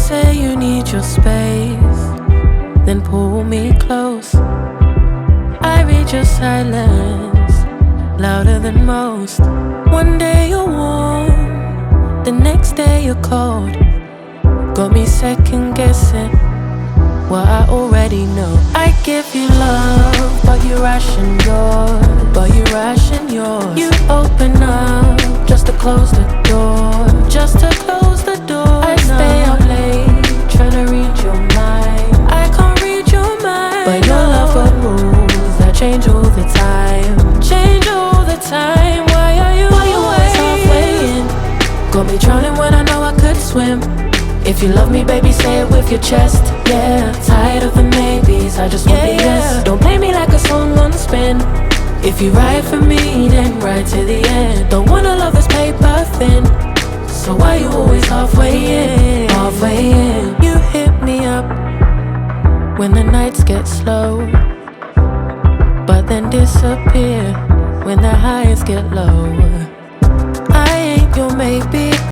say you need your space, then pull me close. I read your silence, louder than most. One day you're warm, the next day you're cold. Got me second guessing what I already know. I give you love, but you ration yours. You open up just to close the door. I stay up late, tryna read your mind. I can't read your mind, but your love got rules that change all the time. Why are you always halfway in? Got me drowning when I know I could swim. If you love me, baby, say it with your chest. Yeah, tired of the maybes, I just want the yes. Don't play me like a song on spin. If you ride for me, then ride to the end. Don't wanna love this paper thin, so why you always halfway in? You hit me up when the nights get slow, but then disappear when the highs get low. I ain't your maybe,